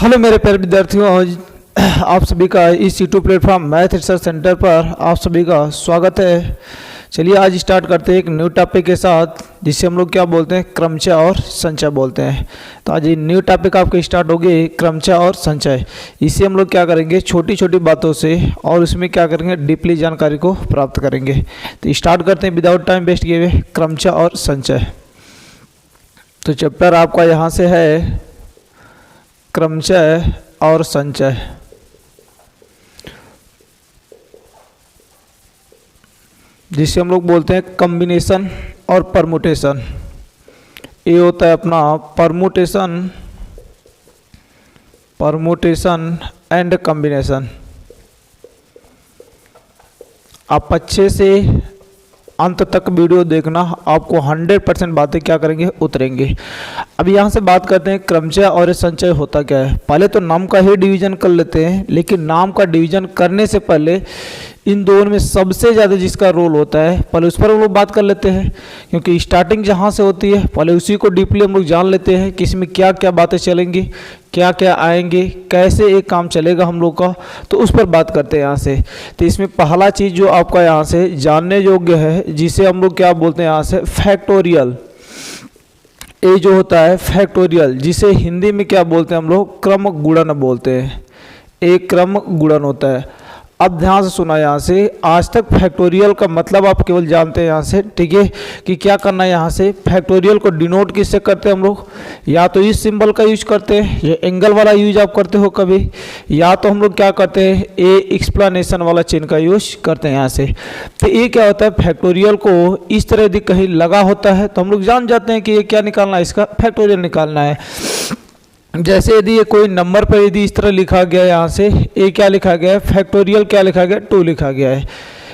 Hello मेरे प्यारे विद्यार्थियों, आप सभी का इस YouTube platform math research centre पर आप सभी का स्वागत है। चलिए आज स्टार्ट करते हैं एक न्यू टॉपिक के साथ, जिसे हम लोग क्या बोलते हैं, क्रमचय और संचय बोलते हैं। तो आज ये न्यू टॉपिक आपके स्टार्ट होगी, क्रमचय और संचय। इसे हम लोग क्या करेंगे, छोटी छोटी बातों से और उसमें क्या करेंगे, डीपली जानकारी को प्राप्त करेंगे। तो स्टार्ट करते हैं विदाउट टाइम वेस्ट किए हुए, क्रमचय और संचय। तो चैप्टर आपका यहाँ से है क्रमचय और संचय। जिसे हम लोग बोलते हैं कॉम्बिनेशन और परमुटेशन। ये होता है अपना परमुटेशन एंड कॉम्बिनेशन। आप अच्छे से अंत तक वीडियो देखना, आपको 100% बातें क्या करेंगे, उतरेंगे। अब यहाँ से बात करते हैं क्रमचय और संचय होता क्या है। पहले तो नाम का ही डिवीजन कर लेते हैं, लेकिन नाम का डिवीजन करने से पहले इन दोनों में सबसे ज़्यादा जिसका रोल होता है, पहले उस पर हम लोग बात कर लेते हैं, क्योंकि स्टार्टिंग जहाँ से होती है पहले उसी को डीपली हम लोग जान लेते हैं कि इसमें क्या क्या बातें चलेंगी, क्या क्या आएंगे, कैसे एक काम चलेगा हम लोग का। तो उस पर बात करते हैं यहाँ से। तो इसमें पहला चीज़ जो आपका यहाँ से जानने योग्य है, जिसे हम लोग क्या बोलते हैं यहाँ से, फैक्टोरियल। ये जो होता है फैक्टोरियल, जिसे हिंदी में क्या बोलते हैं हम लोग, क्रम गुणन बोलते हैं। एक क्रम गुणन होता है। अब ध्यान से सुना यहाँ से, आज तक फैक्टोरियल का मतलब आप केवल जानते हैं यहाँ से, ठीक है, कि क्या करना है। यहाँ से फैक्टोरियल को डिनोट किससे करते हैं हम लोग, या तो इस सिंबल का यूज करते हैं, ये एंगल वाला यूज आप करते हो कभी, या तो हम लोग क्या करते हैं, ए एक्सप्लेनेशन वाला चिन्ह का यूज करते हैं यहाँ से। तो ये क्या होता है, फैक्टोरियल को इस तरह यदि कहीं लगा होता है तो हम लोग जान जाते हैं कि ये क्या निकालना है, इसका फैक्टोरियल निकालना है। जैसे यदि ये कोई नंबर पर यदि इस तरह लिखा गया है, यहाँ से ए क्या लिखा गया है, फैक्टोरियल क्या लिखा गया, 2 लिखा गया है,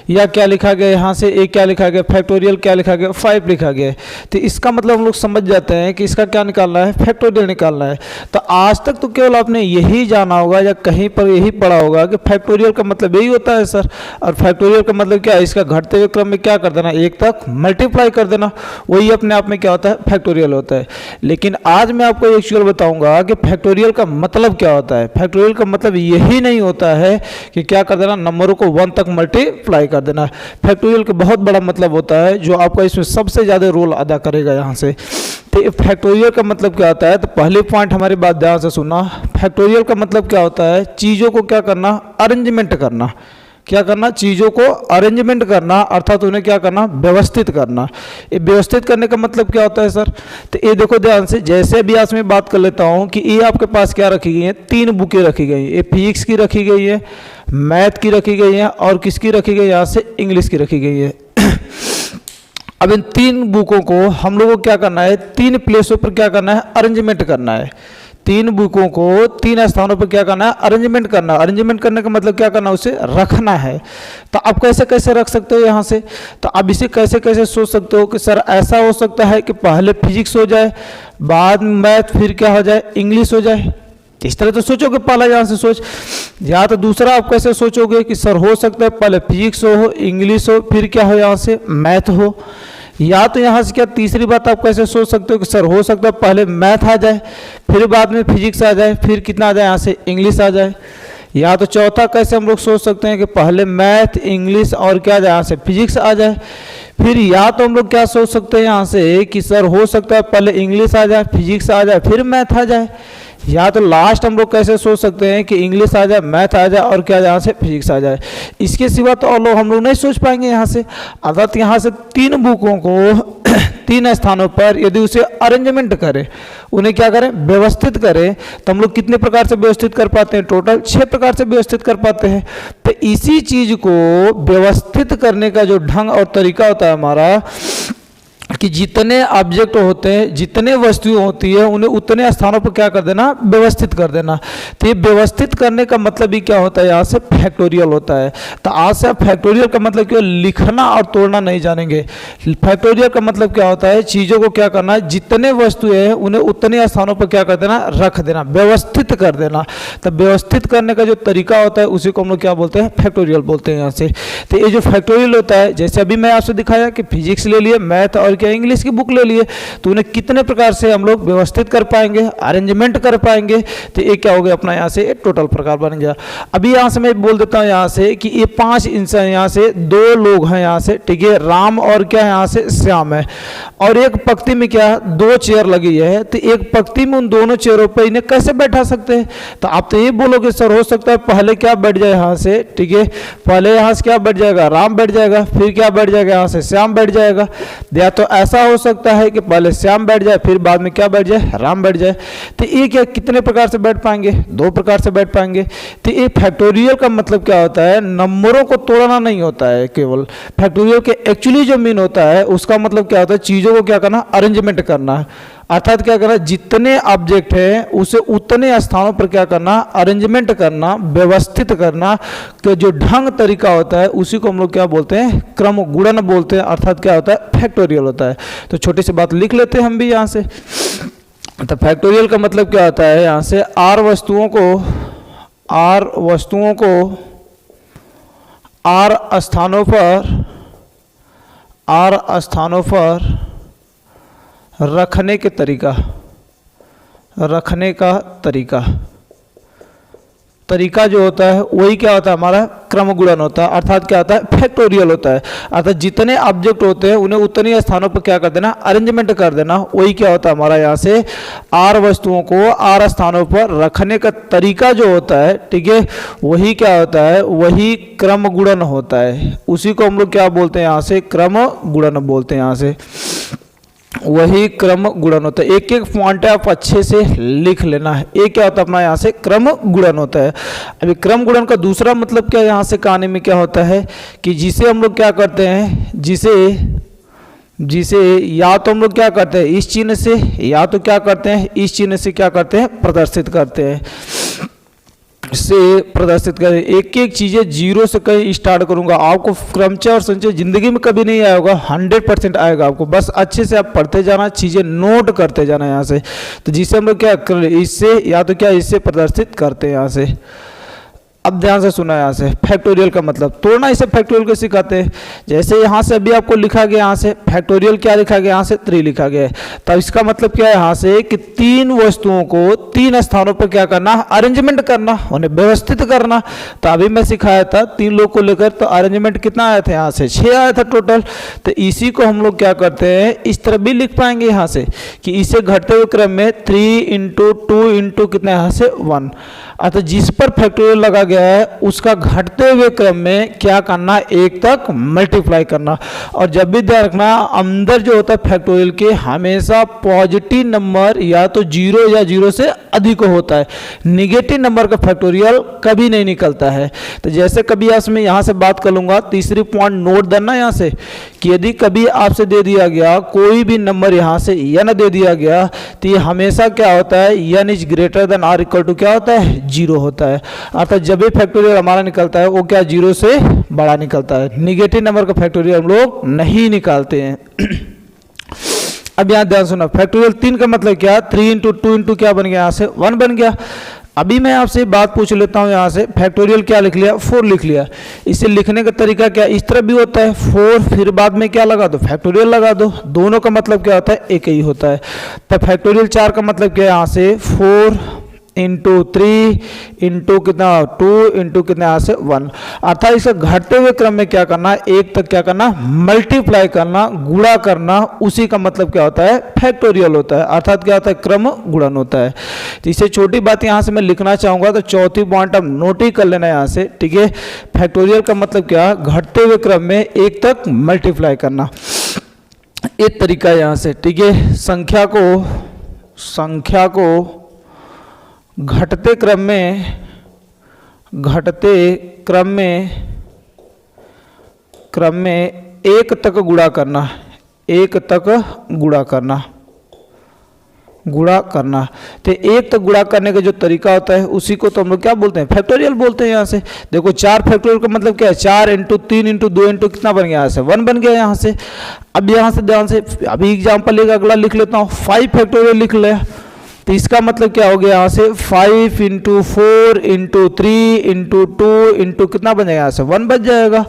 या क्या लिखा गया यहाँ से, ए क्या लिखा गया, फैक्टोरियल क्या लिखा गया, 5 लिखा गया है। तो इसका मतलब हम लोग समझ जाते हैं कि इसका क्या निकालना है, फैक्टोरियल निकालना है। तो आज तक तो केवल आपने यही जाना होगा या कहीं पर यही पढ़ा होगा कि फैक्टोरियल का मतलब यही होता है सर। और फैक्टोरियल का मतलब क्या है, इसका घटते हुए क्रम में क्या कर देना, 1 तक मल्टीप्लाई कर देना, वही अपने आप में क्या होता है, फैक्टोरियल होता है। लेकिन आज मैं आपको एक्चुअल बताऊंगा कि फैक्टोरियल का मतलब क्या होता है। फैक्टोरियल का मतलब यही नहीं होता है कि क्या कर देना, नंबरों को 1 तक मल्टीप्लाई कर देना। फैक्टोरियल का बहुत बड़ा मतलब होता है, जो आपका इसमें सबसे ज़्यादा रोल अदा करेगा यहाँ से। तो फैक्टोरियल का मतलब क्या होता है, तो पहले पॉइंट हमारी बात ध्यान से सुनना। फैक्टोरियल का मतलब क्या होता है, चीज़ों को क्या करना, अरेंजमेंट करना। क्या करना, चीज़ों को अरेंजमेंट करना, अर्थात उन्हें क्या करना, व्यवस्थित करना। ये व्यवस्थित करने का मतलब क्या होता है सर, तो ये देखो ध्यान से, जैसे भी आज मैं बात कर लेता हूँ कि ये आपके पास क्या रखी गई है, 3 बुकें रखी गई हैं। ये फिजिक्स की रखी गई है, मैथ की रखी गई है, और किसकी रखी गई है, यहाँ से इंग्लिश की रखी गई है। अब इन 3 बुकों को हम लोगों को क्या करना है, 3 प्लेसों पर क्या करना है, अरेंजमेंट करना है। 3 बुकों को 3 स्थानों पर क्या करना है, अरेंजमेंट करना। अरेंजमेंट करने का मतलब क्या करना, उसे रखना है। तो आप कैसे कैसे रख सकते हो यहाँ से, तो आप इसे कैसे कैसे सोच सकते हो कि सर ऐसा हो सकता है कि पहले फिजिक्स हो जाए, बाद में मैथ, फिर क्या हो जाए, इंग्लिश हो जाए। इस तरह तो सोचोगे, पहला यहाँ से सोच। या तो दूसरा आप कैसे सोचोगे कि सर हो सकता है पहले फिजिक्स हो, इंग्लिश हो, फिर क्या हो, यहाँ से मैथ हो। या तो यहाँ से क्या, तीसरी बात आप कैसे सोच सकते हो कि सर हो सकता है पहले मैथ आ जाए, फिर बाद में फिजिक्स आ जाए, फिर कितना आ जाए, यहाँ से इंग्लिश आ जाए। या तो चौथा कैसे हम लोग सोच सकते हैं कि पहले मैथ, इंग्लिश और क्या आ जाए, यहाँ से फिजिक्स आ जाए। फिर या तो हम लोग क्या सोच सकते हैं यहाँ से कि सर हो सकता है पहले इंग्लिश आ जाए, फिजिक्स आ जाए, फिर मैथ आ जाए। या तो लास्ट हम लोग कैसे सोच सकते हैं कि इंग्लिश आ जाए, मैथ आ जाए, और क्या यहाँ से फिजिक्स आ जाए। इसके सिवा तो और लोग हम लोग नहीं सोच पाएंगे यहाँ से। अर्थात यहाँ से 3 बुकों को 3 स्थानों पर यदि उसे अरेंजमेंट करें, उन्हें क्या करें, व्यवस्थित करें, तो हम लोग कितने प्रकार से व्यवस्थित कर पाते हैं, टोटल 6 प्रकार से व्यवस्थित कर पाते हैं। तो इसी चीज को व्यवस्थित करने का जो ढंग और तरीका होता है हमारा, कि जितने ऑब्जेक्ट होते हैं, जितने वस्तुएं होती है, उन्हें उतने स्थानों पर क्या कर देना, व्यवस्थित कर देना। तो ये व्यवस्थित करने का मतलब ही क्या होता है, यहाँ से फैक्टोरियल होता है। तो आज से आप फैक्टोरियल का मतलब क्यों लिखना और तोड़ना नहीं जानेंगे। फैक्टोरियल का मतलब क्या होता है, चीज़ों को क्या करना, जितने वस्तुएं हैं उन्हें उतने स्थानों पर क्या कर देना, रख देना, व्यवस्थित कर देना। तो व्यवस्थित करने का जो तरीका होता है उसी को हम लोग क्या बोलते हैं, फैक्टोरियल बोलते हैं यहाँ से। तो ये जो फैक्टोरियल होता है, जैसे अभी मैं आपसे दिखाया कि फिजिक्स ले लिए, मैथ और क्या इंग्लिश की बुक ले लिए, तो उन्हें कितने प्रकार से हम लोग व्यवस्थित कर पाएंगे, अरेंजमेंट कर पाएंगे, तो ये क्या हो गया अपना यहाँ से टोटल प्रकार बन गया। अभी यहाँ से मैं बोल देता हूँ यहाँ से कि ये 5 इंसान, यहाँ से 2 लोग हैं यहाँ से, ठीक है, राम और क्या है यहाँ से श्याम है, और एक पंक्ति में क्या 2 चेयर लगी है, तो एक पंक्ति में उन दोनों चेयरों पर इन्हें कैसे बैठा सकते हैं। तो आप तो ये बोलोगे सर हो सकता है पहले क्या बैठ जाए यहाँ से, ठीक है, पहले यहाँ से क्या बैठ जाएगा, राम बैठ जाएगा, फिर क्या बैठ जाएगा यहाँ से श्याम बैठ जाएगा, या तो ऐसा हो सकता है कि पहले श्याम बैठ जाए फिर बाद में क्या बैठ जाए, राम बैठ जाए। तो ये क्या कितने प्रकार से बैठ पाएंगे, 2 प्रकार से बैठ पाएंगे। तो ये फैक्टोरियल का मतलब क्या होता है, नंबरों को तोड़ना नहीं होता है, केवल फैक्टोरियल के एक्चुअली जो मीन होता है उसका मतलब क्या होता है, चीजों को क्या करना, अरेंजमेंट करना, अर्थात क्या करना, जितने ऑब्जेक्ट है उसे उतने स्थानों पर क्या करना, अरेंजमेंट करना, व्यवस्थित करना, कि जो ढंग तरीका होता है उसी को हम लोग क्या बोलते हैं, क्रम गुणन बोलते हैं, अर्थात क्या होता है, फैक्टोरियल होता है। तो छोटी सी बात लिख लेते हैं हम भी यहाँ से। तो फैक्टोरियल का मतलब क्या होता है, यहाँ से आर वस्तुओं को आर स्थानों पर रखने का तरीका जो होता है वही क्या होता है, हमारा क्रम गुणन होता है, अर्थात क्या होता है, फैक्टोरियल होता है। अर्थात जितने ऑब्जेक्ट होते हैं उन्हें उतने स्थानों पर क्या कर देना, अरेंजमेंट कर देना, वही क्या होता है हमारा यहाँ से आर वस्तुओं को आर स्थानों पर रखने का तरीका जो होता है, ठीक है, वही क्या होता है, वही क्रम गुणन होता है। उसी को हम लोग क्या बोलते हैं यहाँ से, क्रम गुणन बोलते हैं यहाँ से, वही क्रम गुणन होता है। एक एक पॉइंट आप अच्छे से लिख लेना है, ये क्या होता है अपना यहाँ से क्रम गुणन होता है। अभी क्रम गुणन का दूसरा मतलब क्या यहाँ से कहानी में क्या होता है कि जिसे हम लोग क्या करते हैं, जिसे या तो हम लोग क्या करते हैं इस चिन्ह से, या तो क्या करते हैं इस चिन्ह से क्या करते हैं, प्रदर्शित करते हैं, से प्रदर्शित करें। एक एक चीज़ें जीरो से कहीं स्टार्ट करूंगा, आपको क्रमचय और संचय जिंदगी में कभी नहीं आया होगा, 100% आएगा आपको, बस अच्छे से आप पढ़ते जाना, चीज़ें नोट करते जाना यहाँ से। तो जिसे हम लोग क्या कर, इससे या तो क्या इससे प्रदर्शित करते हैं यहाँ से। अब ध्यान से सुना, यहाँ से फैक्टोरियल का मतलब तोड़ना, इसे फैक्टोरियल को सिखाते हैं। जैसे यहाँ से अभी आपको लिखा गया, यहाँ से फैक्टोरियल क्या लिखा गया, यहाँ से 3 लिखा गया है, तब इसका मतलब क्या है यहाँ से कि 3 वस्तुओं को 3 स्थानों पर क्या करना, अरेंजमेंट करना, उन्हें व्यवस्थित करना। तो अभी मैं सिखाया था 3 लोग को लेकर, तो अरेंजमेंट कितना आया था यहाँ से, 6 आया था टोटल। तो इसी को हम लोग क्या करते हैं, इस तरह भी लिख पाएंगे यहाँ से कि इसे घटते हुए क्रम में 3 × 2 × कितना यहाँ से 1, अर्थात जिस पर फैक्टोरियल लगा गया है उसका घटते हुए क्रम में क्या करना, 1 तक मल्टीप्लाई करना। और जब भी ध्यान रखना, अंदर जो होता है फैक्टोरियल के हमेशा पॉजिटिव नंबर या तो 0 या 0 से अधिक होता है, निगेटिव नंबर का फैक्टोरियल कभी नहीं निकलता है। तो जैसे कभी आज मैं यहाँ से बात कर लूँगा, तीसरी पॉइंट नोट देना यहाँ से कि यदि कभी आपसे दे दिया गया कोई भी नंबर यहाँ से n दे दिया गया, तो ये हमेशा क्या होता है, n is greater than or equal to क्या होता है, 0 होता है। अर्थात जब भी फैक्टोरियल हमारा निकलता है वो क्या 0 से बड़ा निकलता है, निगेटिव नंबर का फैक्टोरियल हम लोग नहीं निकालते हैं। अब यहाँ ध्यान सुना, फैक्टोरियल 3 का मतलब क्या, 3 × 2 × क्या बन गया, यहाँ से 1 बन गया। अभी मैं आपसे बात पूछ लेता हूँ, यहाँ से फैक्टोरियल क्या लिख लिया, 4 लिख लिया। इसे लिखने का तरीका क्या, इस तरह भी होता है 4 फिर बाद में क्या लगा दो, फैक्टोरियल लगा दो, दोनों का मतलब क्या होता है, एक ही होता है। तो फैक्टोरियल 4 का मतलब क्या है, यहाँ से 4 × 3 × कितना 2 × कितना यहाँ से 1, अर्थात इसे घटते हुए क्रम में क्या करना, 1 तक क्या करना, मल्टीप्लाई करना, गुणा करना, उसी का मतलब क्या होता है, फैक्टोरियल होता है, अर्थात क्या होता है, क्रम गुणन होता है। तो इसे छोटी बात यहाँ से मैं लिखना चाहूँगा, तो चौथी पॉइंट आप नोट ही कर लेना यहाँ से, ठीक है। फैक्टोरियल का मतलब क्या, घटते हुए क्रम में 1 तक मल्टीप्लाई करना, एक तरीका यहाँ से, ठीक है। संख्या को घटते क्रम में 1 तक गुणा करना, 1 तक गुणा करना। तो 1 तक गुणा करने का जो तरीका होता है उसी को तो हम लोग क्या बोलते हैं, फैक्टोरियल बोलते हैं। यहाँ से देखो 4 फैक्टोरियल का मतलब क्या है, 4 × 3 × 2 × कितना बन गया, यहाँ से 1 बन गया यहाँ से। अब यहाँ से ध्यान से अभी एग्जाम्पल एक अगला लिख लेता हूँ, 5 फैक्टोरियल लिख लिया। तो इसका मतलब क्या हो गया, यहाँ से 5 × 4 × 3 × 2 × कितना बन जाएगा, यहाँ से 1 बच जाएगा।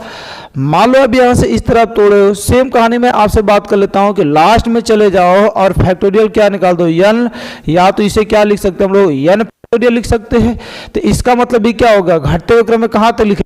मान लो अब यहाँ से इस तरह तोड़े हो, सेम कहानी में आपसे बात कर लेता हूँ कि लास्ट में चले जाओ और फैक्टोरियल क्या निकाल दो, n, या तो इसे क्या लिख सकते हैं हम लोग, n फैक्टोरियल लिख सकते हैं। तो इसका मतलब भी क्या होगा, घटते हुए क्रम में कहाँ तक लिखे,